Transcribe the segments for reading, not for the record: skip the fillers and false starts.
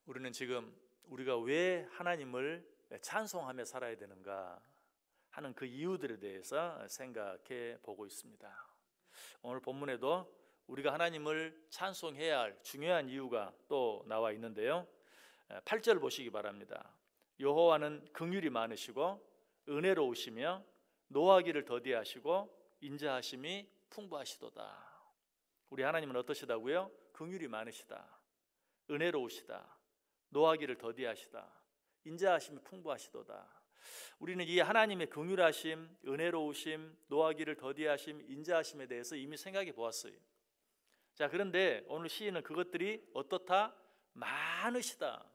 우리는 지금 우리가 왜 하나님을 찬송하며 살아야 되는가 하는 그 이유들에 대해서 생각해 보고 있습니다. 오늘 본문에도 우리가 하나님을 찬송해야 할 중요한 이유가 또 나와 있는데요, 8절 보시기 바랍니다. 여호와는 긍휼이 많으시고 은혜로우시며 노하기를 더디하시고 인자하심이 풍부하시도다. 우리 하나님은 어떠시다고요? 긍휼이 많으시다, 은혜로우시다, 노하기를 더디하시다, 인자하심이 풍부하시도다. 우리는 이 하나님의 긍휼하심, 은혜로우심, 노하기를 더디하심, 인자하심에 대해서 이미 생각해 보았어요. 자, 그런데 오늘 시인은 그것들이 어떻다? 많으시다,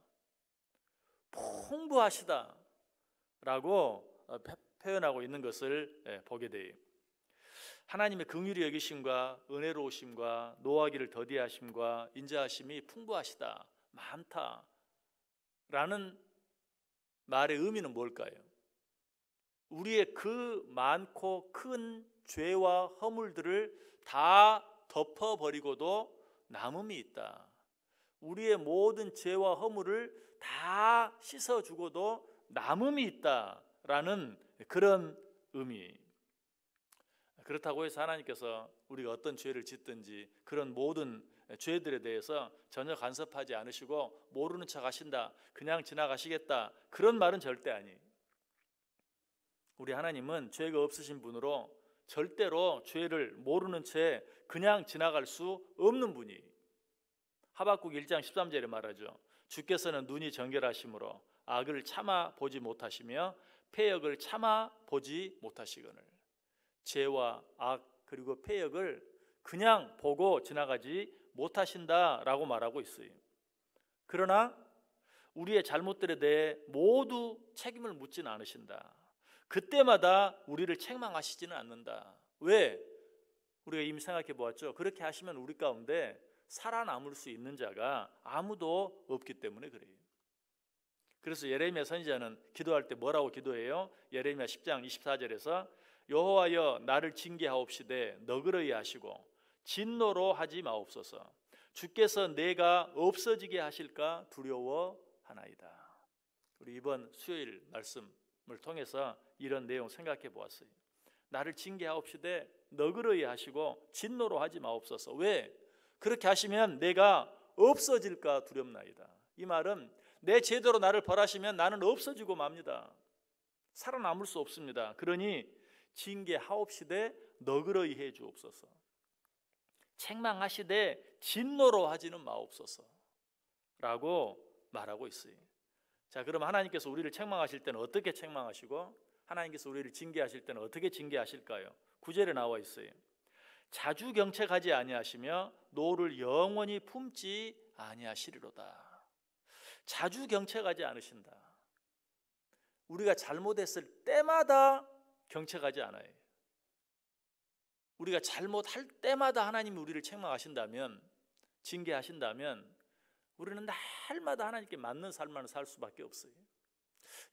풍부하시다 라고 표현하고 있는 것을 보게 돼요. 하나님의 긍휼히 여기심과 은혜로우심과 노하기를 더디하심과 인자하심이 풍부하시다, 많다 라는 말의 의미는 뭘까요? 우리의 그 많고 큰 죄와 허물들을 다 덮어버리고도 남음이 있다. 우리의 모든 죄와 허물을 다 씻어주고도 남음이 있다라는 그런 의미. 그렇다고 해서 하나님께서 우리가 어떤 죄를 짓든지 그런 모든 죄들에 대해서 전혀 간섭하지 않으시고 모르는 척 하신다, 그냥 지나가시겠다, 그런 말은 절대 아니에요. 우리 하나님은 죄가 없으신 분으로 절대로 죄를 모르는 채 그냥 지나갈 수 없는 분이에요. 하박국 1장 13절에 말하죠. 주께서는 눈이 정결하심으로 악을 참아 보지 못하시며 패역을 참아 보지 못하시거늘. 죄와 악 그리고 패역을 그냥 보고 지나가지 못하신다라고 말하고 있어요. 그러나 우리의 잘못들에 대해 모두 책임을 묻지는 않으신다. 그때마다 우리를 책망하시지는 않는다. 왜? 우리가 이미 생각해 보았죠. 그렇게 하시면 우리 가운데 살아남을 수 있는 자가 아무도 없기 때문에 그래요. 그래서 예레미야 선지자는 기도할 때 뭐라고 기도해요? 예레미야 10장 24절에서 여호와여 나를 징계하옵시되 너그러이 하시고 진노로 하지 마옵소서. 주께서 내가 없어지게 하실까 두려워하나이다. 우리 이번 수요일 말씀을 통해서 이런 내용 생각해 보았어요. 나를 징계하옵시되 너그러이 하시고 진노로 하지 마옵소서. 왜? 그렇게 하시면 내가 없어질까 두렵나이다. 이 말은 내 죄대로 나를 벌하시면 나는 없어지고 맙니다. 살아남을 수 없습니다. 그러니 징계하옵시되 너그러이 해 주옵소서. 책망하시되 진노로 하지는 마옵소서 라고 말하고 있어요. 자, 그럼 하나님께서 우리를 책망하실 때는 어떻게 책망하시고 하나님께서 우리를 징계하실 때는 어떻게 징계하실까요? 9절에 나와 있어요. 자주 경책하지 아니하시며 노를 영원히 품지 아니하시리로다. 자주 경책하지 않으신다. 우리가 잘못했을 때마다 경책하지 않아요. 우리가 잘못할 때마다 하나님이 우리를 책망하신다면, 징계하신다면 우리는 날마다 하나님께 맞는 삶만 살 수밖에 없어요.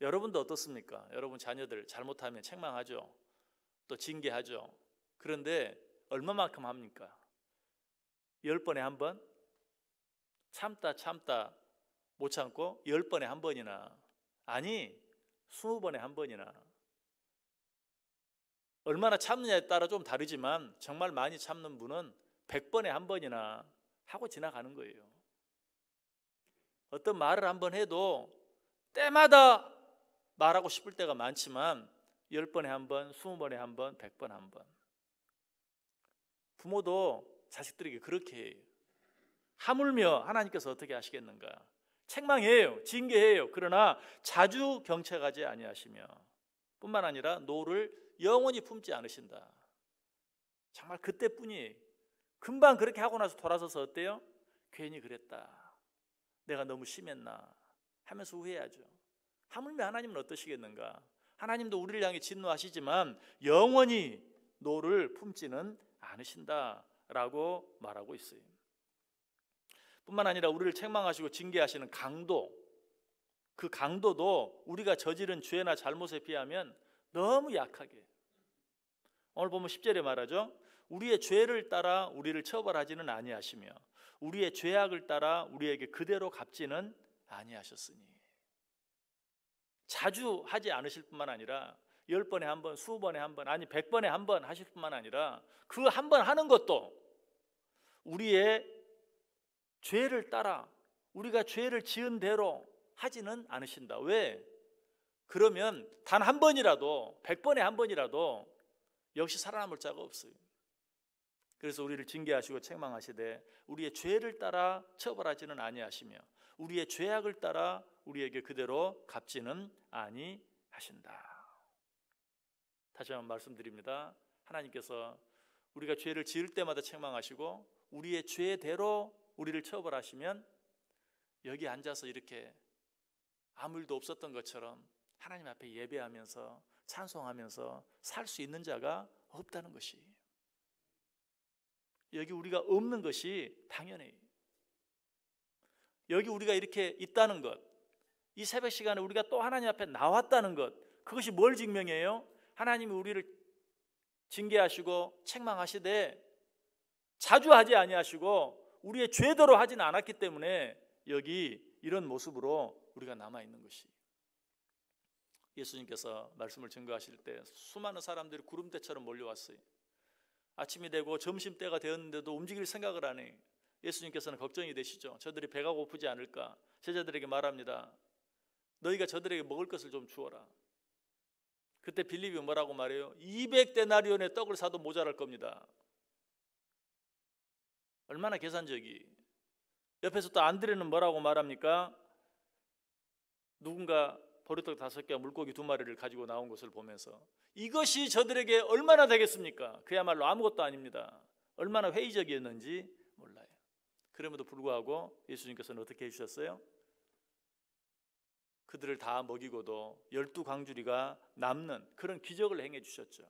여러분도 어떻습니까? 여러분 자녀들 잘못하면 책망하죠, 또 징계하죠. 그런데 얼마만큼 합니까? 10번에 한 번? 참다 못 참고 10번에 한 번이나, 아니 20번에 한 번이나. 얼마나 참느냐에 따라 좀 다르지만 정말 많이 참는 분은 100번에 한 번이나 하고 지나가는 거예요. 어떤 말을 한번 해도 때마다 말하고 싶을 때가 많지만 10번에 한 번, 20번에 한 번, 100번에 한 번. 부모도 자식들에게 그렇게 해요. 하물며 하나님께서 어떻게 하시겠는가? 책망해요, 징계해요. 그러나 자주 경책하지 아니하시며 뿐만 아니라 노를 영원히 품지 않으신다. 정말 그때뿐이에요. 금방 그렇게 하고 나서 돌아서서 어때요? 괜히 그랬다, 내가 너무 심했나 하면서 후회하죠. 하물며 하나님은 어떠시겠는가? 하나님도 우리를 향해 진노하시지만 영원히 노를 품지는 않으신다라고 말하고 있어요. 뿐만 아니라 우리를 책망하시고 징계하시는 강도, 그 강도도 우리가 저지른 죄나 잘못에 비하면 너무 약하게. 오늘 보면 10절에 말하죠. 우리의 죄를 따라 우리를 처벌하지는 아니하시며 우리의 죄악을 따라 우리에게 그대로 갚지는 아니하셨으니. 자주 하지 않으실 뿐만 아니라 10번에 한 번, 20번에 한 번, 아니 100번에 한 번 하실 뿐만 아니라 그 한 번 하는 것도 우리의 죄를 따라 우리가 죄를 지은 대로 하지는 않으신다. 왜? 그러면 단 한 번이라도 100번에 한 번이라도 역시 살아남을 자가 없어요. 그래서 우리를 징계하시고 책망하시되 우리의 죄를 따라 처벌하지는 아니하시며 우리의 죄악을 따라 우리에게 그대로 갚지는 아니하신다. 다시 한번 말씀드립니다. 하나님께서 우리가 죄를 지을 때마다 책망하시고 우리의 죄대로 우리를 처벌하시면 여기 앉아서 이렇게 아무 일도 없었던 것처럼 하나님 앞에 예배하면서 찬송하면서 살 수 있는 자가 없다는 것이, 여기 우리가 없는 것이 당연해요. 여기 우리가 이렇게 있다는 것, 이 새벽 시간에 우리가 또 하나님 앞에 나왔다는 것, 그것이 뭘 증명해요? 하나님이 우리를 징계하시고 책망하시되 자주 하지 아니하시고 우리의 죄대로 하지는 않았기 때문에 여기 이런 모습으로 우리가 남아있는 것이. 예수님께서 말씀을 증거하실 때 수많은 사람들이 구름대처럼 몰려왔어요. 아침이 되고 점심때가 되었는데도 움직일 생각을 안 해요. 예수님께서는 걱정이 되시죠. 저들이 배가 고프지 않을까. 제자들에게 말합니다. 너희가 저들에게 먹을 것을 좀 주어라. 그때 빌립이 뭐라고 말해요? 200데나리온의 떡을 사도 모자랄 겁니다. 얼마나 계산적이. 옆에서 또 안드레는 뭐라고 말합니까? 누군가 보리떡 5개와 물고기 2마리를 가지고 나온 것을 보면서 이것이 저들에게 얼마나 되겠습니까? 그야말로 아무것도 아닙니다. 얼마나 회의적이었는지 몰라요. 그럼에도 불구하고 예수님께서는 어떻게 해주셨어요? 그들을 다 먹이고도 12광주리가 남는 그런 기적을 행해 주셨죠.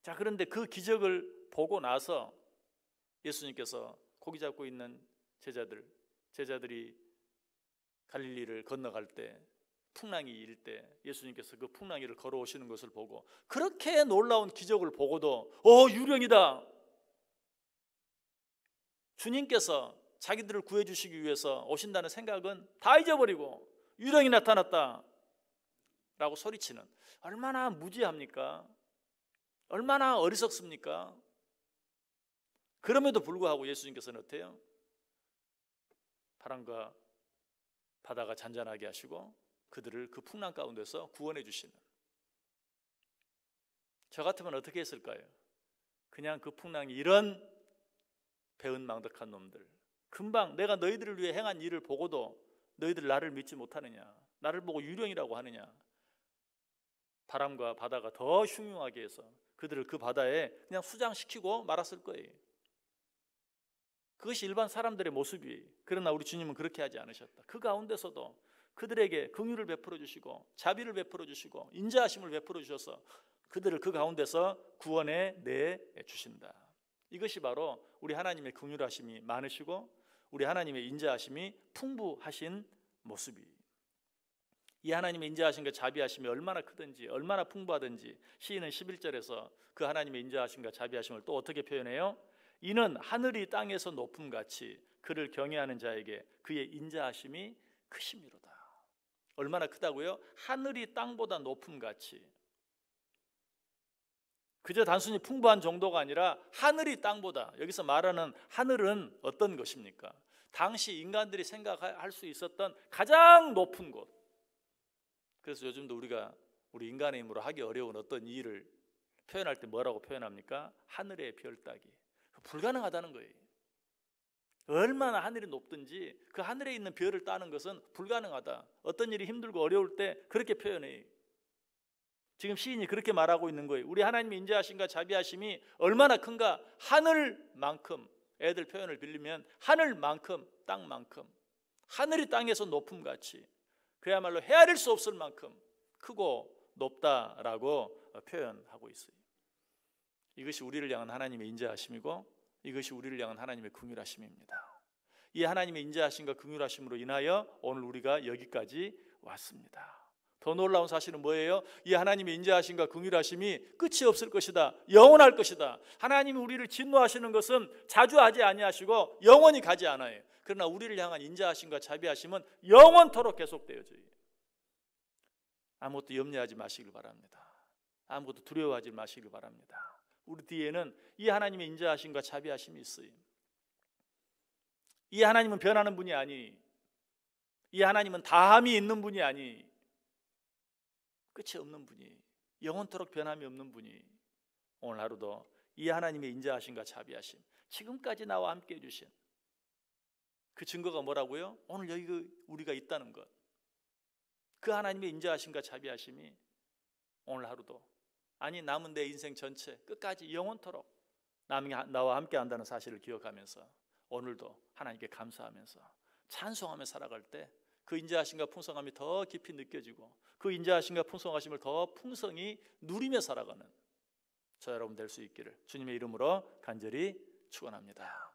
자, 그런데 그 기적을 보고 나서 예수님께서 고기 잡고 있는 제자들이 갈릴리를 건너갈 때 풍랑이 일 때 예수님께서 그 풍랑이를 걸어오시는 것을 보고 그렇게 놀라운 기적을 보고도 유령이다. 주님께서 자기들을 구해주시기 위해서 오신다는 생각은 다 잊어버리고 유령이 나타났다 라고 소리치는, 얼마나 무지합니까? 얼마나 어리석습니까? 그럼에도 불구하고 예수님께서는 어때요? 바람과 바다가 잔잔하게 하시고 그들을 그 풍랑 가운데서 구원해 주시는. 저 같으면 어떻게 했을까요? 그냥 그 풍랑이 이런 배은망덕한 놈들, 금방 내가 너희들을 위해 행한 일을 보고도 너희들 나를 믿지 못하느냐, 나를 보고 유령이라고 하느냐. 바람과 바다가 더 흉흉하게 해서 그들을 그 바다에 그냥 수장시키고 말았을 거예요. 그것이 일반 사람들의 모습이에요. 그러나 우리 주님은 그렇게 하지 않으셨다. 그 가운데서도 그들에게 긍휼을 베풀어 주시고 자비를 베풀어 주시고 인자하심을 베풀어 주셔서 그들을 그 가운데서 구원해 내 주신다. 이것이 바로 우리 하나님의 긍휼하심이 많으시고 우리 하나님의 인자하심이 풍부하신 모습이에요. 이 하나님의 인자하심과 자비하심이 얼마나 크든지 얼마나 풍부하든지 시인은 11절에서 그 하나님의 인자하심과 자비하심을 또 어떻게 표현해요? 이는 하늘이 땅에서 높음같이 그를 경외하는 자에게 그의 인자하심이 크심이로다. 얼마나 크다고요? 하늘이 땅보다 높음같이. 그저 단순히 풍부한 정도가 아니라 하늘이 땅보다. 여기서 말하는 하늘은 어떤 것입니까? 당시 인간들이 생각할 수 있었던 가장 높은 곳. 그래서 요즘도 우리 인간의 힘으로 하기 어려운 어떤 일을 표현할 때 뭐라고 표현합니까? 하늘의 별 따기. 불가능하다는 거예요. 얼마나 하늘이 높든지 그 하늘에 있는 별을 따는 것은 불가능하다. 어떤 일이 힘들고 어려울 때 그렇게 표현해요. 지금 시인이 그렇게 말하고 있는 거예요. 우리 하나님의 인자하심과 자비하심이 얼마나 큰가. 하늘만큼, 애들 표현을 빌리면 하늘만큼, 땅만큼, 하늘이 땅에서 높음같이, 그야말로 헤아릴 수 없을 만큼 크고 높다라고 표현하고 있어요. 이것이 우리를 향한 하나님의 인자하심이고 이것이 우리를 향한 하나님의 긍휼하심입니다. 이 하나님의 인자하심과 긍휼하심으로 인하여 오늘 우리가 여기까지 왔습니다. 더 놀라운 사실은 뭐예요? 이 하나님의 인자하심과 긍휼하심이 끝이 없을 것이다. 영원할 것이다. 하나님이 우리를 진노하시는 것은 자주 하지 아니하시고 영원히 가지 않아요. 그러나 우리를 향한 인자하심과 자비하심은 영원토록 계속되어져요. 아무것도 염려하지 마시길 바랍니다. 아무것도 두려워하지 마시길 바랍니다. 우리 뒤에는 이 하나님의 인자하심과 자비하심이 있어요. 이 하나님은 변하는 분이 아니, 이 하나님은 다함이 있는 분이 아니, 끝이 없는 분이, 영원토록 변함이 없는 분이 오늘 하루도 이 하나님의 인자하심과 자비하심, 지금까지 나와 함께 해주신 그 증거가 뭐라고요? 오늘 여기 우리가 있다는 것. 그 하나님의 인자하심과 자비하심이 오늘 하루도, 아니 남은 내 인생 전체 끝까지 영원토록 나와 함께 한다는 사실을 기억하면서 오늘도 하나님께 감사하면서 찬송하며 살아갈 때 그 인자하심과 풍성함이 더 깊이 느껴지고 그 인자하심과 풍성하심을 더 풍성히 누리며 살아가는 저 여러분 될 수 있기를 주님의 이름으로 간절히 축원합니다.